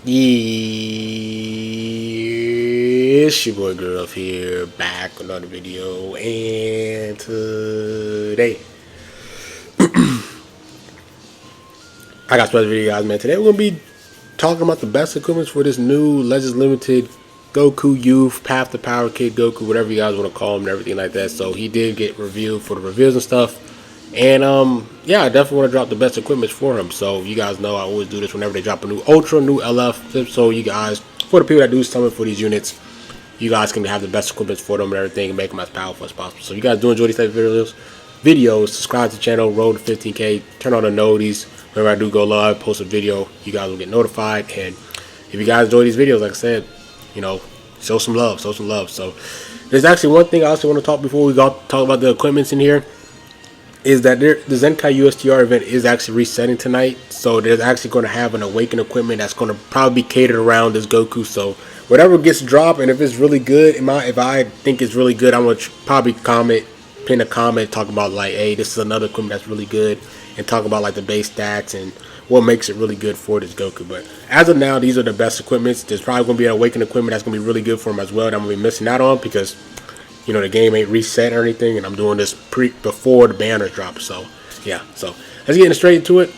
It's your boy Girl here, back with another video, and today I got a special video, guys, man. Today we're gonna be talking about the best equipment for this new Legends Limited Goku Youth Path to Power Kid Goku, whatever you guys want to call him, and everything like that. So he did get reviewed for the reviews and stuff, and yeah, I definitely want to drop the best equipment for him. So you guys know I always do this whenever they drop a new Ultra, new LF. So you guys, for the people that do summon for these units, you guys can have the best equipment for them and everything and make them as powerful as possible. So you guys do enjoy these type of videos, subscribe to the channel, roll to 15K, turn on the noties. Whenever I do go live, post a video, you guys will get notified. And if you guys enjoy these videos, like I said, you know, show some love, show some love. So there's actually one thing I also want to talk before we talk about the equipments in here, is that the Zenkai USTR event is actually resetting tonight. So there's actually going to have an Awaken equipment that's going to probably be catered around this Goku. So whatever gets dropped, and if it's really good, if I think it's really good, I'm going to probably pin a comment, talk about like, hey, this is another equipment that's really good, and talk about like the base stats and what makes it really good for this Goku. But as of now, these are the best equipments. There's probably going to be an Awaken equipment that's going to be really good for him as well, that I'm going to be missing out on because, you know, the game ain't reset or anything, and I'm doing this before the banners drop. So yeah, so let's get straight into it.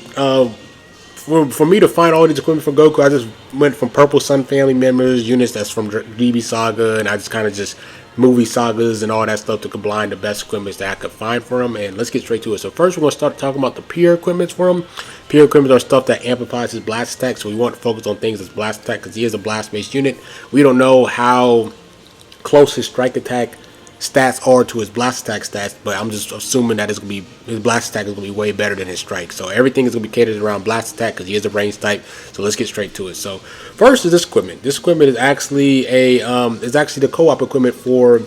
For me to find all these equipment for Goku, I just went from Purple Sun family members, units that's from DB Saga, and I just kind of just movie sagas and all that stuff to combine the best equipments that I could find for him. And let's get straight to it. So first, we're going to start talking about the pure equipments for him. Pure equipment are stuff that amplifies his blast attack, so we want to focus on things as blast attack because he is a blast-based unit. We don't know how close his strike attack stats are to his blast attack stats, but I'm just assuming that it's gonna be, his blast attack is gonna be way better than his strike. So everything is gonna be catered around blast attack because he is a range type. So let's get straight to it. So first is this equipment. This equipment is actually the co-op equipment for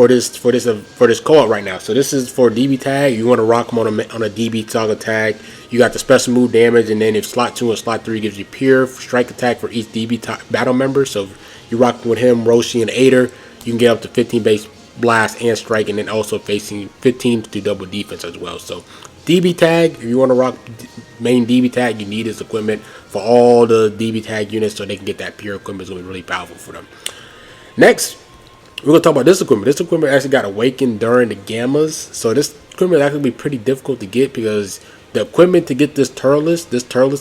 this co-op right now. So this is for DB tag. You want to rock him on a DB Saga tag. You got the special move damage, and then if slot 2 and slot 3 gives you pure strike attack for each DB battle member. So if you rock with him, Roshi, and Aider, you can get up to 15 base blast and strike, and then also facing 15 to double defense as well. So DB tag, if you want to rock main DB tag, you need this equipment for all the DB tag units so they can get that pure equipment. It's going to be really powerful for them. Next, we're going to talk about this equipment. This equipment actually got awakened during the gammas. So this equipment actually be pretty difficult to get because the equipment to get this Turles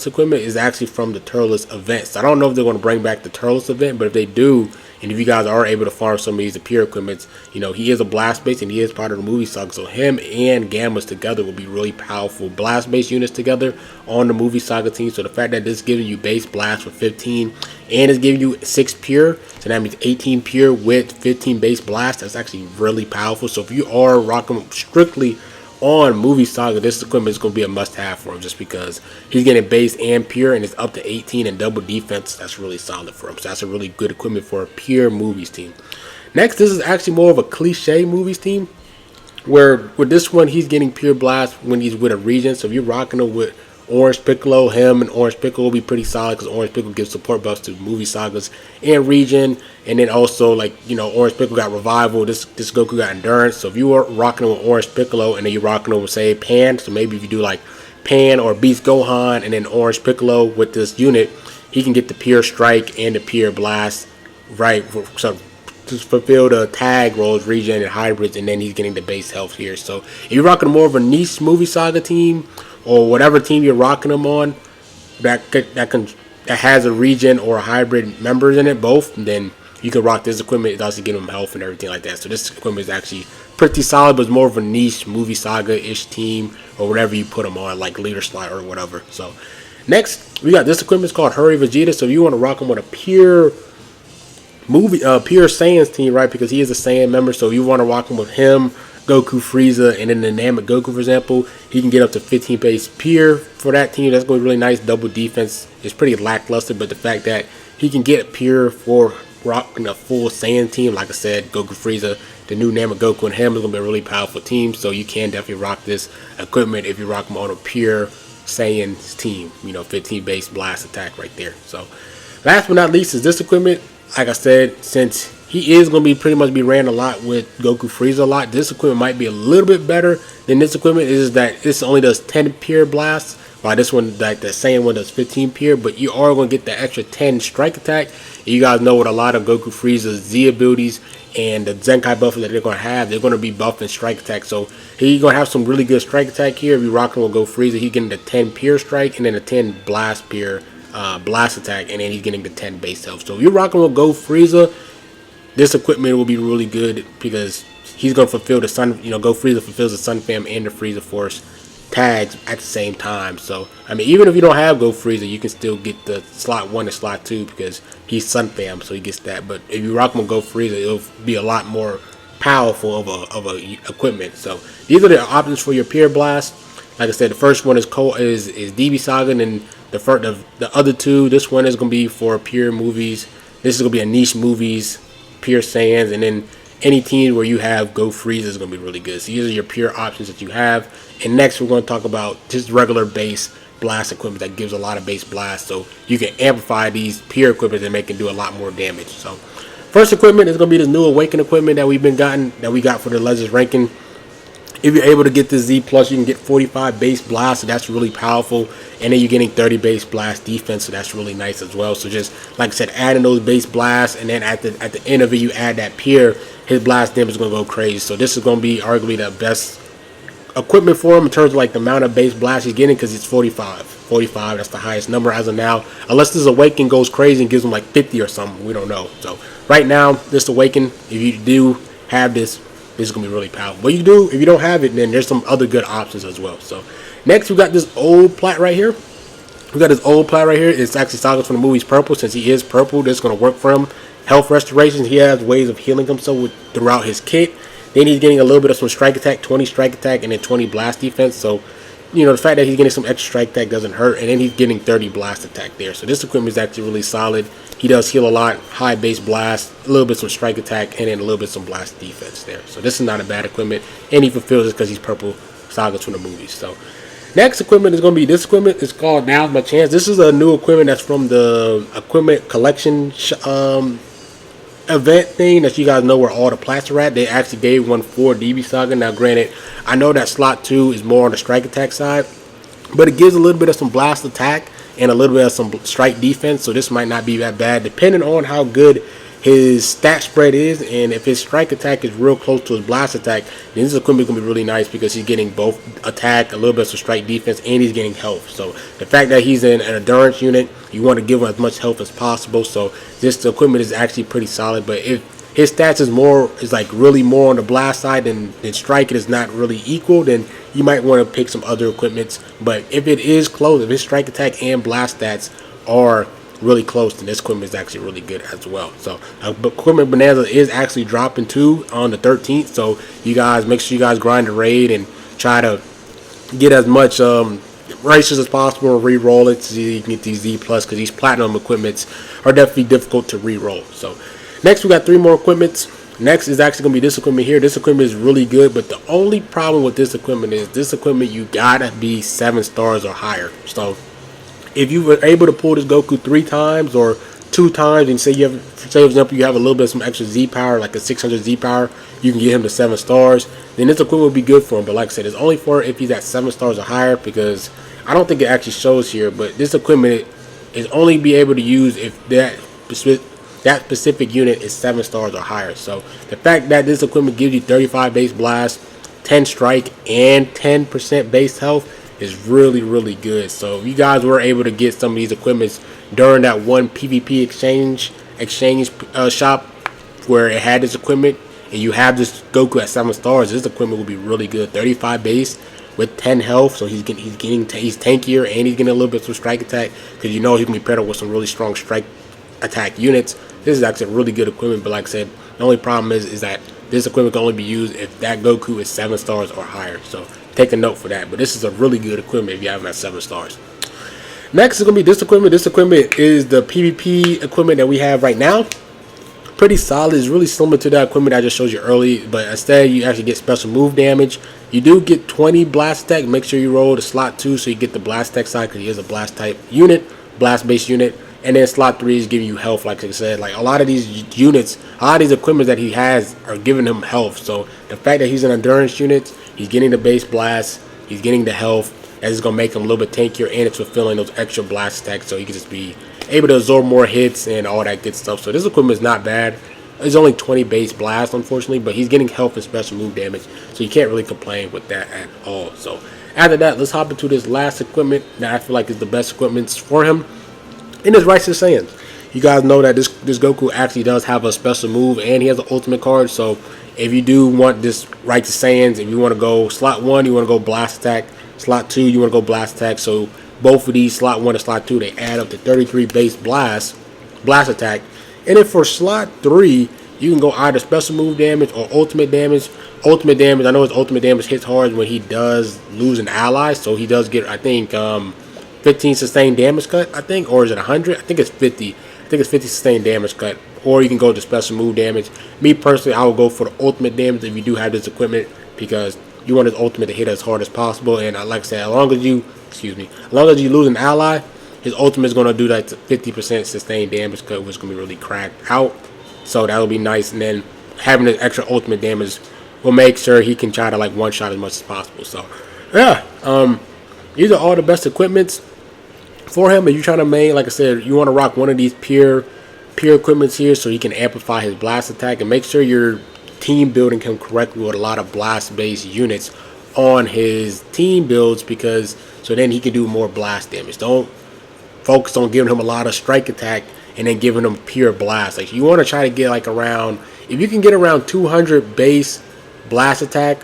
equipment is actually from the Turles event. So I don't know if they're going to bring back the Turles event, but if they do, and if you guys are able to farm some of these pure equipments, you know, he is a blast base and he is part of the movie saga. So him and Gammas together will be really powerful blast base units together on the movie saga team. So the fact that this gives you base blast for 15 and is giving you 6 pure, so that means 18 pure with 15 base blast, that's actually really powerful. So if you are rocking strictly on movie saga, this equipment is going to be a must-have for him just because he's getting base and pure, and it's up to 18 and double defense. That's really solid for him. So that's a really good equipment for a pure movies team. Next, this is actually more of a cliche movies team, where with this one he's getting pure blast when he's with a region. So if you're rocking him with Orange Piccolo, him and Orange Piccolo will be pretty solid because Orange Piccolo gives support buffs to movie sagas and region. And then also, like, you know, Orange Piccolo got revival. This Goku got endurance. So if you are rocking him with Orange Piccolo and then you're rocking him with, say, Pan, so maybe if you do like Pan or Beast Gohan and then Orange Piccolo with this unit, he can get the pure strike and the pure blast, right? So to fulfill the tag roles, region, and hybrids, and then he's getting the base health here. So if you're rocking more of a niche movie saga team, or whatever team you're rocking them on that has a region or a hybrid members in it, both, then you can rock this equipment. It also give them health and everything like that. So this equipment is actually pretty solid, but it's more of a niche movie saga-ish team or whatever you put them on, like leader slot or whatever. So next, we got this equipment. It's called Hurry Vegeta. So if you want to rock him with a pure Saiyans team, right, because he is a Saiyan member, so you want to rock him with him, Goku, Frieza, and then the Namek Goku, for example, he can get up to 15 base pure for that team. That's going to be really nice. Double defense is pretty lackluster, but the fact that he can get pure for rocking a full Saiyan team, like I said, Goku, Frieza, the new Namek Goku, and him is going to be a really powerful team. So you can definitely rock this equipment if you rock him on a pure Saiyan team. You know, 15 base blast attack right there. So last but not least is this equipment. Like I said, since he is going to be pretty much be ran a lot with Goku Frieza a lot, this equipment might be a little bit better than this equipment. Is that this only does 10 pure blasts While this one, like the same one, does 15 Pier, but you are going to get the extra 10 strike attack. And you guys know what a lot of Goku Frieza's Z abilities and the Zenkai buffers that they're going to have, they're going to be buffing strike attack. So he's going to have some really good strike attack here. If you're rocking with Go Frieza, he's getting the 10 Pier strike and then a 10 Blast Pier blast attack, and then he's getting the 10 base health. So if you're rocking with Go Frieza, this equipment will be really good because he's going to fulfill the Sun, Go Frieza fulfills the Sun Fam and the Frieza Force tags at the same time. So I mean, even if you don't have Go Frieza, you can still get the slot 1 and slot 2 because he's Sun Fam, so he gets that. But if you rock him with Go Frieza, it'll be a lot more powerful of a equipment. So these are the options for your Pure Blast. Like I said, the first one is DB Saga, and the other two, this one is gonna be for pure movies. This is gonna be a niche movies, pure Saiyans, and then any team where you have Go Frieza is going to be really good. So these are your pure options that you have. And next we're going to talk about just regular base blast equipment that gives a lot of base blast. So you can amplify these pure equipment and make it do a lot more damage. So first equipment is going to be this new Awaken equipment that we got for the Legends ranking. If you're able to get this Z plus, you can get 45 base blast, so that's really powerful. And then you're getting 30 base blast defense, so that's really nice as well. So just like I said, adding those base blasts, and then at the end of it, you add that Pier, his blast damage is going to go crazy. So this is going to be arguably the best equipment for him in terms of like the amount of base blast he's getting, because it's 45. 45, that's the highest number as of now. Unless this Awaken goes crazy and gives him like 50 or something, we don't know. So right now, this Awaken, if you do have this is going to be really powerful. But if you don't have it, then there's some other good options as well. So next we got this old plat right here. It's actually Saga from the movie's purple. Since he is purple, this is going to work for him. Health restoration, he has ways of healing himself throughout his kit. Then he's getting a little bit of some strike attack, 20 strike attack, and then 20 blast defense. So the fact that he's getting some extra strike attack doesn't hurt. And then he's getting 30 blast attack there. So this equipment is actually really solid. He does heal a lot, high base blast, a little bit some strike attack, and then a little bit some blast defense there. So this is not a bad equipment, and he fulfills it because he's purple Sagas from the movies. So next equipment is going to be this equipment. It's called Now's My Chance. This is a new equipment that's from the equipment collection event thing that you guys know where all the plats are at. They actually gave one for DB Saga. Now granted, I know that slot 2 is more on the strike attack side, but it gives a little bit of some blast attack and a little bit of some strike defense, so this might not be that bad depending on how good his stat spread is. And if his strike attack is real close to his blast attack, then this equipment is going to be really nice because he's getting both attack, a little bit of strike defense, and he's getting health. So the fact that he's in an endurance unit, you want to give him as much health as possible. So this equipment is actually pretty solid. But if his stats is like really more on the blast side than strike, it is not really equal, then you might want to pick some other equipments. But if it is close, if his strike attack and blast stats are really close, then this equipment is actually really good as well. So equipment bonanza is actually dropping too on the 13th. So you guys make sure you guys grind the raid and try to get as much races as possible and re-roll it so you can get these Z plus, because these platinum equipments are definitely difficult to re-roll. So next we got 3 more equipments. Next is actually going to be this equipment here. This equipment is really good, but the only problem with this equipment is you gotta be 7 stars or higher. So if you were able to pull this Goku 3 times or 2 times, and say for example you have a little bit of some extra Z power, like a 600 Z power, you can get him to 7 stars, then this equipment will be good for him. But like I said, it's only for if he's at 7 stars or higher, because I don't think it actually shows here, but this equipment is only be able to use if that specific unit is 7 stars or higher. So the fact that this equipment gives you 35 base blast, 10 strike, and 10% base health is really, really good. So if you guys were able to get some of these equipments during that one PvP exchange shop where it had this equipment, and you have this Goku at 7 stars, this equipment will be really good. 35 base with 10 health, so he's tankier, and he's getting a little bit of strike attack, because he can be paired up with some really strong strike attack units. This is actually a really good equipment, but like I said, the only problem is that this equipment can only be used if that Goku is 7 stars or higher. So take a note for that. But this is a really good equipment if you have him at 7 stars. Next is going to be this equipment. This equipment is the PvP equipment that we have right now. Pretty solid. It's really similar to that equipment I just showed you early, but instead you actually get special move damage. You do get 20 blast attack. Make sure you roll the slot 2 so you get the blast attack side, because he is a blast type unit, blast based unit. And then slot 3 is giving you health, like I said. Like a lot of these units, a lot of these equipment that he has are giving him health. So the fact that he's an endurance unit, he's getting the base blast, he's getting the health, That's just gonna make him a little bit tankier, and it's fulfilling those extra blast attacks, so he can just be able to absorb more hits and all that good stuff. So this equipment is not bad. It's only 20 base blast, unfortunately, but he's getting health and special move damage, so you can't really complain with that at all. So after that, let's hop into this last equipment that I feel like is the best equipment for him, and it's Righteous Saiyans. You guys know that this Goku actually does have a special move, and he has an ultimate card. So if you do want this Righteous Saiyans, if you want to go slot 1, you want to go blast attack. Slot 2, you want to go blast attack. So both of these, slot 1 and slot 2, they add up to 33 base blast attack. And then for slot 3, you can go either special move damage or ultimate damage. Ultimate damage, I know his ultimate damage hits hard when he does lose an ally. So he does get, I think, 15 sustained damage cut, I think. Or is it 100? I think it's 50. I think it's 50 sustained damage cut. Or you can go to special move damage. Me personally, I will go for the ultimate damage if you do have this equipment, because you want his ultimate to hit as hard as possible. And like I said, as long as you lose an ally, his ultimate is going to do that 50% sustained damage cut, which is going to be really cracked out. So that'll be nice. And then having the extra ultimate damage will make sure he can try to like one shot as much as possible. So yeah, these are all the best equipments for him. If you're trying to main, like I said, you want to rock one of these pure equipments here so he can amplify his blast attack, and make sure you're team building him correctly with a lot of blast based units on his team builds, because so then he can do more blast damage. Don't focus on giving him a lot of strike attack and then giving him pure blast. Like, you want to try to get like around, if you can get around 200 base blast attack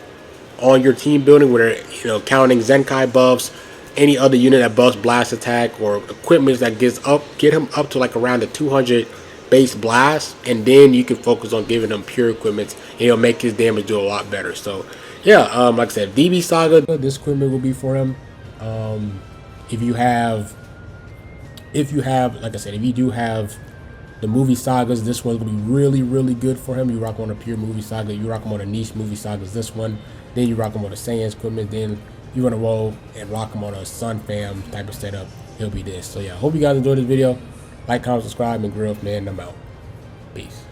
on your team building, where, you know, counting Zenkai buffs, any other unit that buffs blast attack, or equipment that get him up to like around the 200 base blast, and then you can focus on giving him pure equipment, and it'll make his damage do a lot better. So yeah, like I said, DB Saga, this equipment will be for him. If you do have the movie sagas, this one's gonna be really good for him. You rock on a pure movie saga, you rock him on a niche movie sagas, this one, then you rock him on a Saiyans equipment, then you want to roll and rock him on a Sun Fam type of setup, it'll be this. So yeah, hope you guys enjoyed this video. Like, comment, subscribe, and grill, man. I'm out. Peace.